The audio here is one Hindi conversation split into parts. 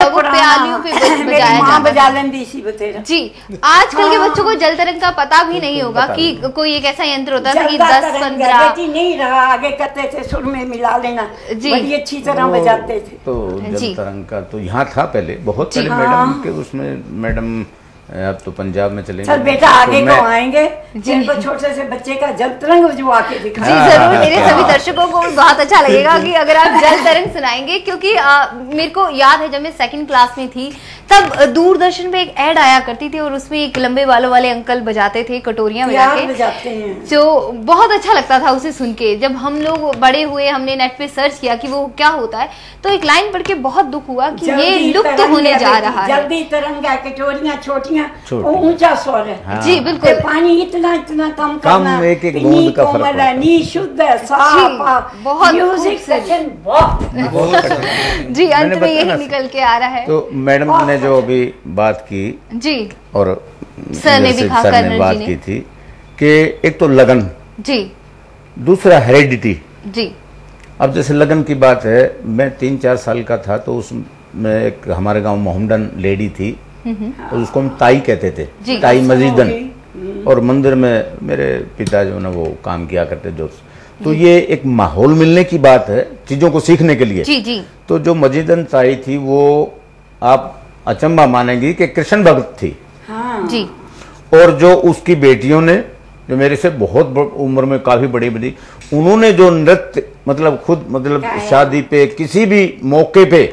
वो प्यालियों पे बजाया मां बजा लेंदी सी बतेरा जी। आजकल के बच्चों को जल तरंग का पता भी नहीं होगा कि कोई एक ऐसा यंत्र होता था कि 10-15 बेटी नहीं रहा, आगे करते थे सुर में मिला लेना, बड़ी अच्छी तरह बजाते थे। तो जल तरंग का तो यहाँ था पहले, बहुत पहले मैडम के उसमें। मैडम अब तो पंजाब में चले चल बेटा आगे को आएंगे, जिनको छोटे से बच्चे का जल तरंग जो आके दिखा। जी जरूर, मेरे सभी दर्शकों को बहुत अच्छा लगेगा कि अगर आप जल तरंग सुनाएंगे, क्योंकि मेरे को याद है जब मैं 2nd क्लास में थी तब दूरदर्शन पे एक ऐड आया करती थी और उसमें एक लंबे बालों वाले अंकल बजाते थे कटोरियां बजा के, जो बहुत अच्छा लगता था उसे सुन के। जब हम लोग बड़े हुए, हमने नेट पे सर्च किया कि वो क्या होता है, तो एक लाइन पढ़ के बहुत दुख हुआ कि ये लुप्त होने जा रहा है। जल्दी तरंगा, कटोरियां छोटियां, ऊंचा स्वर है। हाँ। जी बिल्कुल। पानी इतना कम करना, एक बूंद का फर्क पड़ता है। नी शुद्ध साफ, बहुत म्यूजिक सेक्शन बहुत। जी अंत में यही निकल के आ रहा है। तो मैडम ने जो अभी बात की जी, और सर ने भी सर ने बात की थी कि एक तो लगन जी, दूसरा हेरिडिटी जी। अब जैसे लगन की बात है, मैं 3-4 साल का था तो उसमें एक हमारे गांव मोहम्मदन लेडी थी और उसको हम ताई कहते थे, ताई मजीदन। और मंदिर में मेरे पिता जो ना वो काम किया करते जो, तो ये एक माहौल मिलने की बात है चीजों को सीखने के लिए। जी जी। तो जो मजीदन ताई थी वो आप अचंबा मानेंगी कि कृष्ण भक्त थी। हाँ। जी। और जो उसकी बेटियों ने, जो मेरे से बहुत उम्र में काफी बड़ी बड़ी, उन्होंने जो नृत्य मतलब खुद मतलब शादी पे किसी भी मौके पे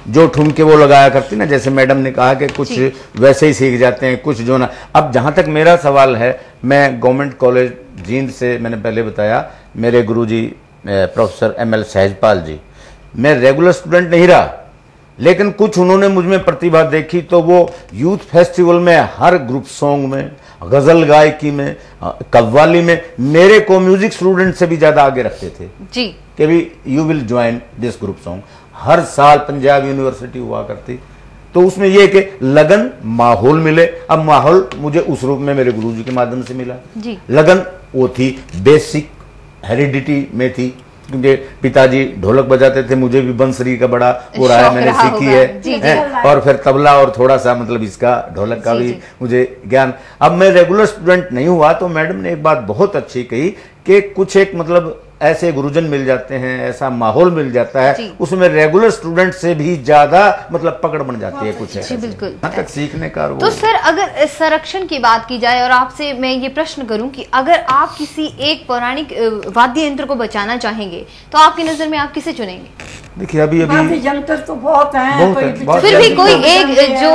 जो ठुमके वो लगाया करती ना, जैसे मैडम ने कहा कि कुछ वैसे ही सीख जाते हैं, कुछ जो ना। अब जहां तक मेरा सवाल है, मैं गवर्नमेंट कॉलेज जींद से, मैंने पहले बताया, मेरे गुरुजी प्रोफेसर ML सहजपाल जी, मैं रेगुलर स्टूडेंट नहीं रहा, लेकिन कुछ उन्होंने मुझ में प्रतिभा देखी तो वो यूथ फेस्टिवल में हर ग्रुप सॉन्ग में, गजल गायकी में, कव्वाली में मेरे को म्यूजिक स्टूडेंट से भी ज्यादा आगे रखते थे जी कि भी you will join this group song. हर साल पंजाब यूनिवर्सिटी हुआ करती, तो उसमें यह कि लगन माहौल मिले। अब माहौल मुझे उस रूप में मेरे गुरुजी के माध्यम से मिला जी। लगन वो थी, बेसिक हेरिडिटी में थी, क्योंकि पिताजी ढोलक बजाते थे, मुझे भी बंसरी का बड़ा वो रहा है, मैंने सीखी है। और फिर तबला और थोड़ा सा मतलब इसका ढोलक का भी मुझे ज्ञान। अब मैं रेगुलर स्टूडेंट नहीं हुआ तो मैडम ने एक बात बहुत अच्छी कही कि कुछ एक मतलब ऐसे गुरुजन मिल जाते हैं, ऐसा माहौल मिल जाता है, उसमें रेगुलर स्टूडेंट से भी ज्यादा मतलब पकड़ बन जाती है कुछ है बिल्कुल यहाँ तक सीखने का। तो सर अगर संरक्षण की बात की जाए और आपसे मैं ये प्रश्न करूं कि अगर आप किसी एक पौराणिक वाद्य यंत्र को बचाना चाहेंगे तो आपकी नजर में आप किसे चुनेंगे? देखिए अभी यंत्र तो बहुत हैं, फिर भी कोई एक जो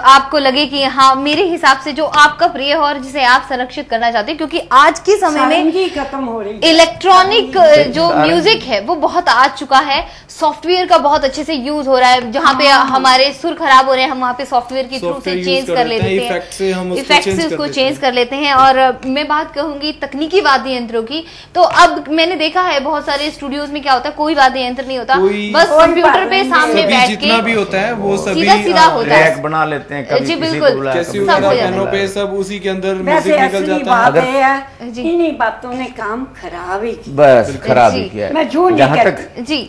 आपको लगे कि हाँ मेरे हिसाब से जो आपका प्रिय हो और जिसे आप संरक्षित करना चाहते हैं, क्योंकि आज के समय में खत्म हो रही, इलेक्ट्रॉनिक जो म्यूजिक है वो बहुत आ चुका है, सॉफ्टवेयर का बहुत अच्छे से यूज हो रहा है। जहाँ पे हमारे सुर खराब हो रहे हैं, हम वहाँ पे सॉफ्टवेयर के थ्रू से चेंज कर लेते हैं, इफेक्ट से उसको चेंज कर लेते हैं। और मैं बात कहूंगी तकनीकी वाद्य यंत्रों की, तो अब मैंने देखा है बहुत सारे स्टूडियोज में क्या होता है, कोई वाद्य यंत्र नहीं होता, बस कंप्यूटर पे सामने बैठ के भी होता है वो सभी सीधा होता है, बना लेते हैं। जी बिल्कुल, सब उसी के अंदर म्यूजिक निकल जाता है। इन्हीं बातों ने काम खराब ही किया, बस खराब ही किया। मैं झूठ नहीं कहती जी।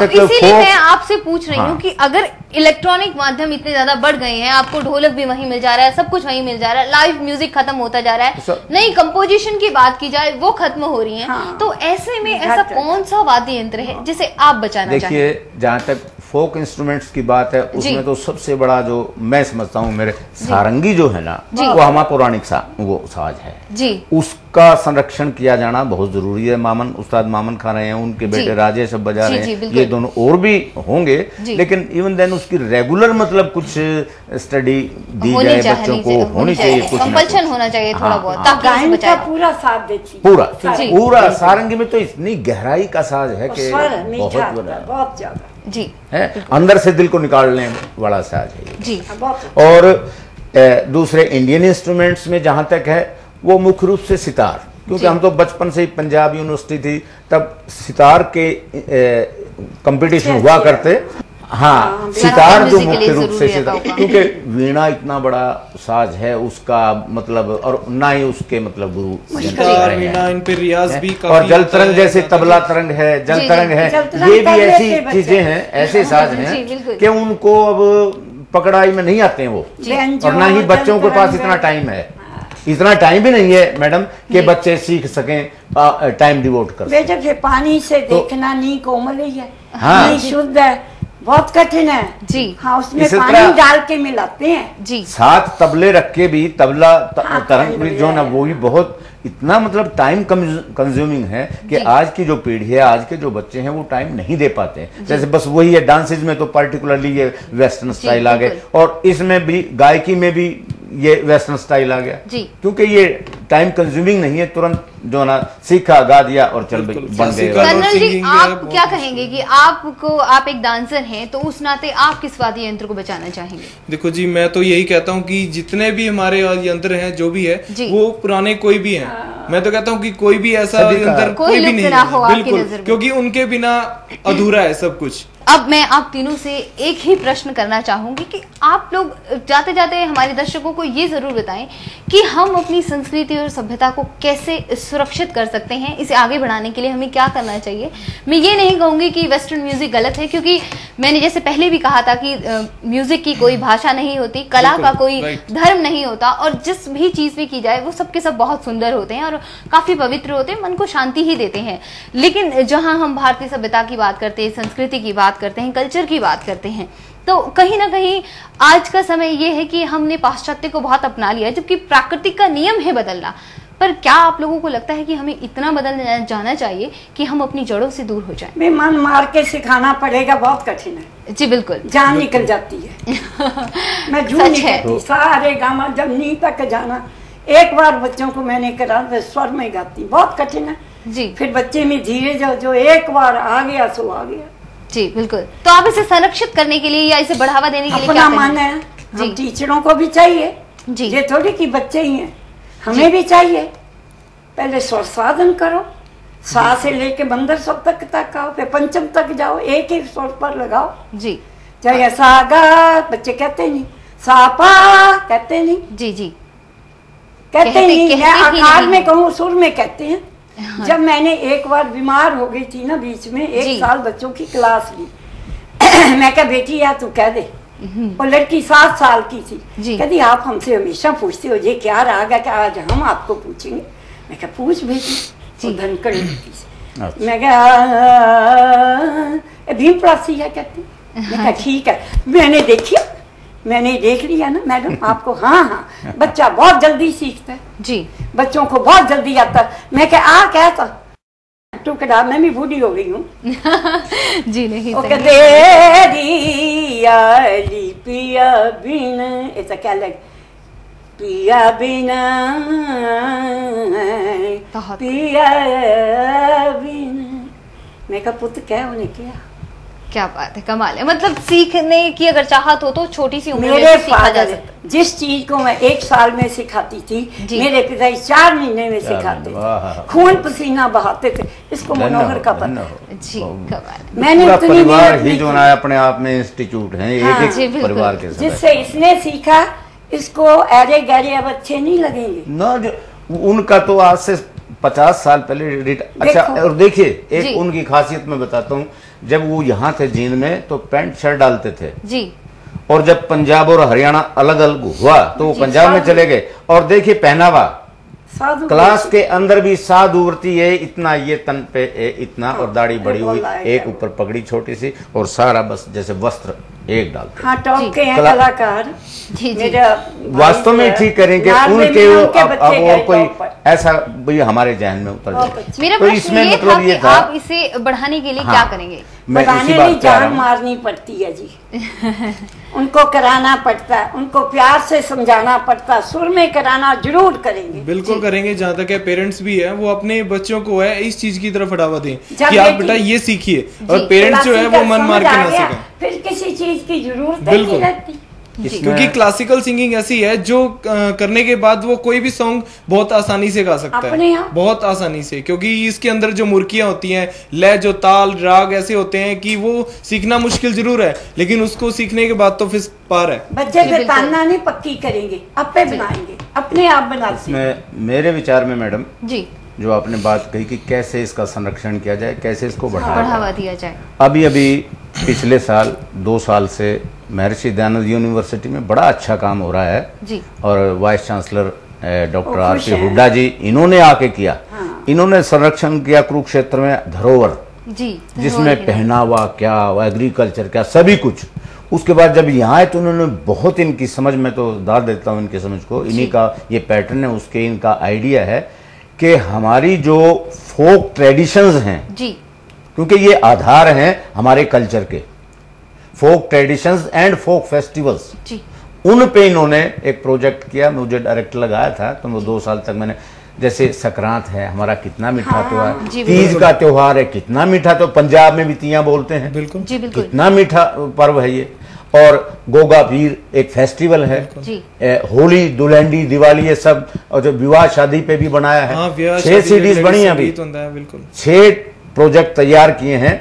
तो इसीलिए मैं आपसे पूछ रही हूँ कि अगर इलेक्ट्रॉनिक माध्यम इतने ज्यादा बढ़ गए हैं, आपको ढोलक भी वहीं मिल जा रहा है, सब कुछ वहीं मिल जा रहा है, लाइव म्यूजिक खत्म होता जा रहा है, नई कंपोजिशन की बात की जाए वो खत्म हो रही है, तो ऐसे में ऐसा कौन सा वाद्य यंत्र है जिसे आप बचाना चाहें? देखिए जहाँ तक फोक इंस्ट्रूमेंट्स की बात है, उसमें तो सबसे बड़ा जो मैं समझता हूँ मेरे सारंगी जो है ना, वो हमारा पौराणिक वो साज है जी, उसका संरक्षण किया जाना बहुत जरूरी है। मामन उस्ताद मामन खा रहे हैं, उनके बेटे राजेश अब बजा रहे हैं, ये दोनों और भी होंगे, लेकिन इवन देन उसकी रेगुलर मतलब कुछ स्टडी दी जाए बच्चों को, होनी चाहिए, कुछ कंपल्शन होना चाहिए थोड़ा बहुत, ताकि पूरा साथ देती, पूरा सारंगी में तो इतनी गहराई का साज है कि बहुत ज्यादा जी है, अंदर से दिल को निकालने वाला साज है जी। और दूसरे इंडियन इंस्ट्रूमेंट्स में जहां तक है वो मुख्य रूप से सितार, क्योंकि हम तो बचपन से ही पंजाब यूनिवर्सिटी थी, तब सितार के कंपटीशन हुआ करते। हाँ, सितार जो मुख्य रूप से सितार, क्योंकि वीणा इतना बड़ा साज है उसका मतलब, और ना ही उसके मतलब गुरु वीणा इन पे रियाज भी काफी, और जल तरंग जैसे तबला तरंग है, जल तरंग है, ये भी ऐसी चीजें हैं, ऐसे साज हैं कि उनको अब पकड़ाई में नहीं आते हैं वो, और ना ही बच्चों के पास इतना टाइम है, इतना टाइम भी नहीं है मैडम कि बच्चे सीख सकें, टाइम डिवोट कर बेटे फिर पानी से देखना नहीं कोमल ही है, हाँ, नहीं शुद्ध है, बहुत कठिन है जी। हाँ, उसमें पानी डाल के मिलाते हैं जी। साथ तबले रख के भी तबला तरंग भी जो ना वो भी बहुत इतना मतलब टाइम कंज्यूमिंग है कि आज की जो पीढ़ी है, आज के जो बच्चे हैं वो टाइम नहीं दे पाते हैं। जैसे बस वही है, डांसेज में तो पर्टिकुलरली ये वेस्टर्न स्टाइल आ गए, और इसमें भी गायकी में भी ये वेस्टर्न स्टाइल आ गया, क्योंकि ये टाइम कंज्यूमिंग नहीं है, तुरंत जो ना सीखा गा दिया और चल बन गए। कर्नल जी, आप क्या कहेंगे कि आपको, आप एक डांसर हैं तो उस नाते आप किस वाद्य यंत्र को बचाना चाहेंगे? देखो जी, मैं तो यही कहता हूँ कि जितने भी हमारे यंत्र हैं जो भी है वो पुराने कोई भी हैं, मैं तो कहता हूँ कि कोई भी ऐसा यंत्र कोई भी नहीं है, बिल्कुल, क्योंकि उनके बिना अधूरा है सब कुछ। अब मैं आप तीनों से एक ही प्रश्न करना चाहूंगी कि आप लोग जाते जाते हमारे दर्शकों को ये जरूर बताएं कि हम अपनी संस्कृति और सभ्यता को कैसे सुरक्षित कर सकते हैं, इसे आगे बढ़ाने के लिए हमें क्या करना चाहिए। मैं ये नहीं कहूंगी कि वेस्टर्न म्यूजिक गलत है, क्योंकि मैंने जैसे पहले भी कहा था कि म्यूजिक की कोई भाषा नहीं होती, कला का कोई धर्म नहीं होता, और जिस भी चीज भी की जाए वो सबके सब बहुत सुंदर होते हैं और काफी पवित्र होते हैं, मन को शांति ही देते हैं। लेकिन जहां हम भारतीय सभ्यता की बात करते हैं, संस्कृति की बात करते हैं, कल्चर की बात करते हैं, तो कहीं ना कहीं आज का समय ये है कि हमने पाश्चात्य को बहुत अपना लिया, जबकि प्राकृतिक का नियम है बदलना। पर क्या आप लोगों को लगता है कि हमें इतना बदल जाना चाहिए कि हम अपनी जड़ों से दूर हो जाएं? मैं मन मार के सिखाना पड़ेगा, बहुत कठिन है जी, बिल्कुल, जान निकल जाती है। मैं झूठ नहीं कहती, सारे गामा जब नी तक जाना, एक बार बच्चों को मैंने करा तो स्वर में गाती, बहुत कठिन है जी। फिर बच्चे में धीरे जो एक बार आ गया सो आ गया जी, बिल्कुल। तो आप इसे संरक्षित करने के लिए या इसे बढ़ावा देने के लिए क्या मानना है? हम टीचरों को भी चाहिए जी, ये थोड़ी कि बच्चे ही हैं, हमें भी चाहिए। पहले स्वर साधन करो, सा से लेके बंदर सब तक आओ, फिर पंचम तक जाओ, एक एक स्वर पर लगाओ जी। चाहे सा गा बच्चे कहते नहीं, सा पा कहते नहीं जी जी, कहते नहीं। मैं आकार में कहूँ, सुर में कहते हैं। हाँ। जब मैंने एक बार बीमार हो गई थी ना, बीच में 1 साल बच्चों की क्लास ली मैं कहा बेटी यार तू कह दे, और लड़की 7 साल की थी, कहती आप हमसे हमेशा पूछते हो ये क्या राग है, क्या आज हम आपको पूछेंगे। मैं कहा पूछ बेटी, धनकड़ मैं कहा भीमप्रासी है कहती। मैं कहा ठीक है, मैंने देख लिया ना मैडम आपको। हाँ हाँ, बच्चा बहुत जल्दी सीखता है जी, बच्चों को बहुत जल्दी आता है। मैं क्या कहता टुकड़ा, मैं भी बूढ़ी हो गई हूँ जी नहीं पिया बिन, ऐसा क्या लगे पिया बिना पिया बिन। मैं कहा पुत्र क्या उन्हें किया, क्या बात है, कमाल है। मतलब सीखने की अगर चाहत हो तो छोटी सी उम्र में सीखा जा सकता है। जिस चीज को मैं 1 साल में सिखाती थी, मेरे पिता 4 महीने में सिखाते थे, खून पसीना बहाते थे। इसको मनोहर का पता जी, कमाल। मैंने परिवार ही जो ना अपने आप में इंस्टीट्यूट है, एक परिवार के साथ, जिससे इसने सीखा, इसको ऐरे गहरे अब अच्छे नहीं लगेंगे ना। उनका तो आज से 50 साल पहले अच्छा। और देखिए एक उनकी खासियत मैं बताता हूँ, जब वो यहाँ थे जींद में तो पैंट शर्ट डालते थे जी, और जब पंजाब और हरियाणा अलग अलग हुआ तो वो पंजाब में चले गए, और देखिए पहनावा क्लास के अंदर भी साधुवर्ती है, इतना ये तन पे इतना, और दाढ़ी बड़ी हुई, एक ऊपर पगड़ी छोटी सी, और सारा बस जैसे वस्त्र एक डालते। हाँ, टॉप के हैं कलाकार वास्तव में ठीक करेंगे उनके, अब और कोई ऐसा भी हमारे जहन में उतर जाए। मेरा तो इसमें ये मतलब ये था, आप इसे बढ़ाने के लिए क्या करेंगे? बढ़ाने के लिए जान मारनी पड़ती है जी उनको कराना पड़ता है, उनको प्यार से समझाना पड़ता है, सुर में कराना जरूर करेंगे, बिल्कुल करेंगे। जहाँ तक है पेरेंट्स भी है, वो अपने बच्चों को है इस चीज की तरफ बढ़ावा दें कि आप बेटा ये सीखिए, और पेरेंट्स जो है वो मन मार के ना सीखें, फिर किसी चीज की जरूरत नहीं रहती। क्योंकि क्लासिकल सिंगिंग ऐसी है जो करने के बाद वो कोई भी सॉन्ग बहुत आसानी से गा सकता है, बहुत आसानी से, क्योंकि इसके अंदर जो मुर्कियां होती हैं, लय, जो ताल राग ऐसे होते हैं कि वो सीखना मुश्किल जरूर है, लेकिन उसको सीखने के बाद तो फिर पार है। बच्चे पे ताना नहीं पक्की करेंगे, अपने बनाएंगे, अपने आप बनाते हैं। मेरे विचार में मैडम जी, जो आपने बात कही कि कैसे इसका संरक्षण किया जाए, कैसे इसको बढ़ावा दिया जाए। अभी पिछले साल 2 साल से महर्षि दयानंद यूनिवर्सिटी में बड़ा अच्छा काम हो रहा है जी। और vice chancellor doctor R P. Hooda ji, इन्होंने आके किया। इन्होंने संरक्षण किया कुरुक्षेत्र में धरोहर जी, जिसमें पहनावा क्या, एग्रीकल्चर क्या, सभी कुछ। उसके बाद जब यहाँ आए तो उन्होंने बहुत, इनकी समझ में तो डाल देता हूँ इनकी समझ को, इन्हीं का ये पैटर्न है, उसके इनका आइडिया है कि हमारी जो फोक ट्रेडिशंस हैं जी, क्योंकि ये आधार हैं हमारे कल्चर के, फोक ट्रेडिशंस एंड फोक फेस्टिवल्स जी, उन पे इन्होंने एक प्रोजेक्ट किया। मुझे डायरेक्ट लगाया था, तो वो 2 साल तक मैंने, जैसे संक्रांत है हमारा कितना मीठा त्योहार, तीज का त्योहार है कितना मीठा, तो पंजाब में भी तियां बोलते हैं, बिल्कुल जी, बिल्कुल कितना मीठा पर्व है ये। और गोगा पीर एक फेस्टिवल है, होली, दुल्हनडी, दिवाली, ये सब, और जो विवाह शादी पे भी बनाया है। 6 सीडीज बनी है अभी, 6 प्रोजेक्ट तैयार किए हैं।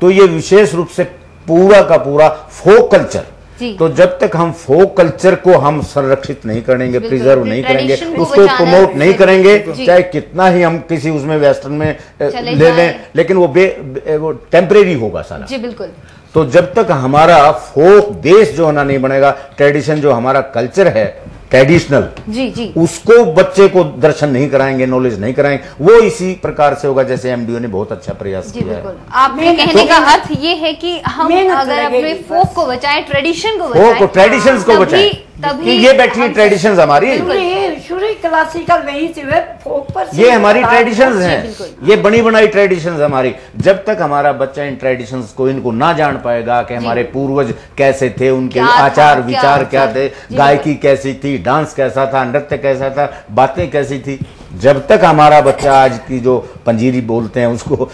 तो ये विशेष रूप से पूरा का पूरा फोक कल्चर, तो जब तक हम फोक कल्चर को हम संरक्षित नहीं करेंगे, प्रिजर्व नहीं करेंगे, उसको प्रमोट नहीं करेंगे, चाहे कितना ही हम किसी उसमें वेस्टर्न में ले लें, लेकिन वो टेम्परेरी होगा सारा जी, बिल्कुल। तो जब तक हमारा फोक देश जो होना नहीं बनेगा, ट्रेडिशन जो हमारा कल्चर है ट्रेडिशनल जी जी, उसको बच्चे को दर्शन नहीं कराएंगे, नॉलेज नहीं कराएंगे, वो इसी प्रकार से होगा जैसे एमडीओ ने बहुत अच्छा प्रयास किया है। आपके कहने का अर्थ ये है कि हम अगर अपने फोक को बचाएं, ट्रेडिशन को बचाएं, ट्रेडिशंस को बचाएं, तभी ये बैठी ट्रेडिशंस हमारी, शुरू क्लासिकल वही से फोक पर, ये हमारी ट्रेडिशंस हैं, ये बनी बनाई ट्रेडिशंस हमारी। जब तक हमारा बच्चा इन ट्रेडिशंस को, इनको ना जान पाएगा कि हमारे पूर्वज कैसे थे, उनके आचार विचार क्या थे, गायकी कैसी थी, डांस कैसा था, नृत्य कैसा था, बातें कैसी थी, जब तक हमारा बच्चा आज की जो पंजीरी बोलते हैं उसको,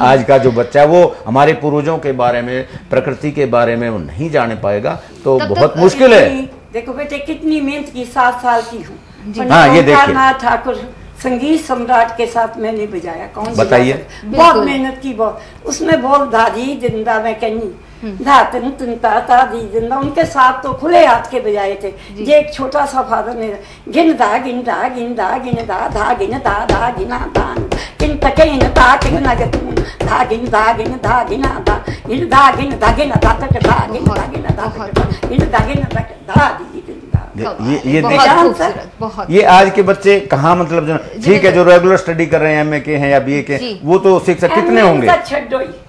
आज का जो बच्चा है वो हमारे पूर्वजों के बारे में, प्रकृति के बारे में वो नहीं जान पाएगा, तो बहुत मुश्किल है। देखो बेटे कितनी मेहनत की, 7 साल की हूँ। हाँ, ये देखिए ठाकुर संगीत सम्राट के साथ मैंने बजाया, कौन बताइए, बहुत मेहनत की, बहुत उसमें बोल दादी जिंदा में कहीं धातन तुनता दी जिंदा, उनके साथ तो खुले हाथ के बजाए थे। ये एक छोटा सा फादर ने गिन दा गिन दा गिन दा गिन दा धा गिन दा धा गिना दान किन तके इन ता किन ना जतून धा गिन दा गिन धा गिना दा गिन दा गिन धा गिन दा तक धा गिन दा गिन दा तक गिन दा गिन दा धा दी जिंदा। ये देखिए, ये आज के बच्चे कहाँ, मतलब जो ठीक है जो रेगुलर स्टडी कर रहे हैं, एमए के हैं या बीए के, वो तो शिक्षक कितने होंगे,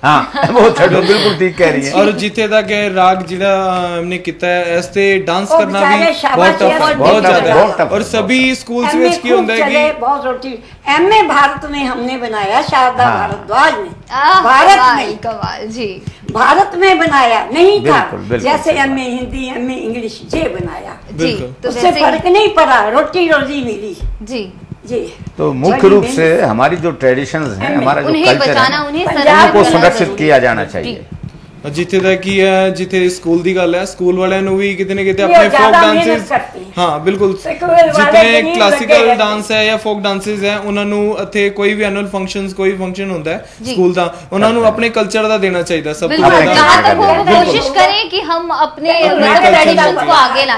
हाँ वो छो, बिल्कुल ठीक कह रही है। और जिथे तक राग जिहड़ा हमने किया है, ऐसे डांस करना भी बहुत टफ है, बहुत ज्यादा, और सभी स्कूल्स में की होता है कि बहुत रोटी। एमए भारत में हमने बनाया, शारदा भारद्वाज ने, भारत में, कमाल जी, भारत में बनाया नहीं था, जैसे एमए हिंदी, एमए इंग्लिश ये बनाया जी, तो उससे फर्क नहीं पड़ा, रोटी रोजी मिली जी जी। तो मुख्य रूप से हमारी जो ट्रेडिशंस हैं, हमारा जो कल्चर है, उनको संरक्षित किया जाना चाहिए। जिथे तक की है, जिथे स्कूल दी गल है, स्कूल वाले भी किते न किते अपने फोक डांसेस, हाँ बिल्कुल, जितने क्लासिकल डांस है या फोक डांसेस है, उन्होंने इत्थे कोई भी एनुअल फंक्शंस, कोई फंक्शन होता है स्कूल का, उन्होंने अपने कल्चर का देना चाहिए सब, कोशिश करें कि हम अपने ट्रेडिशंस को आगे लाएं।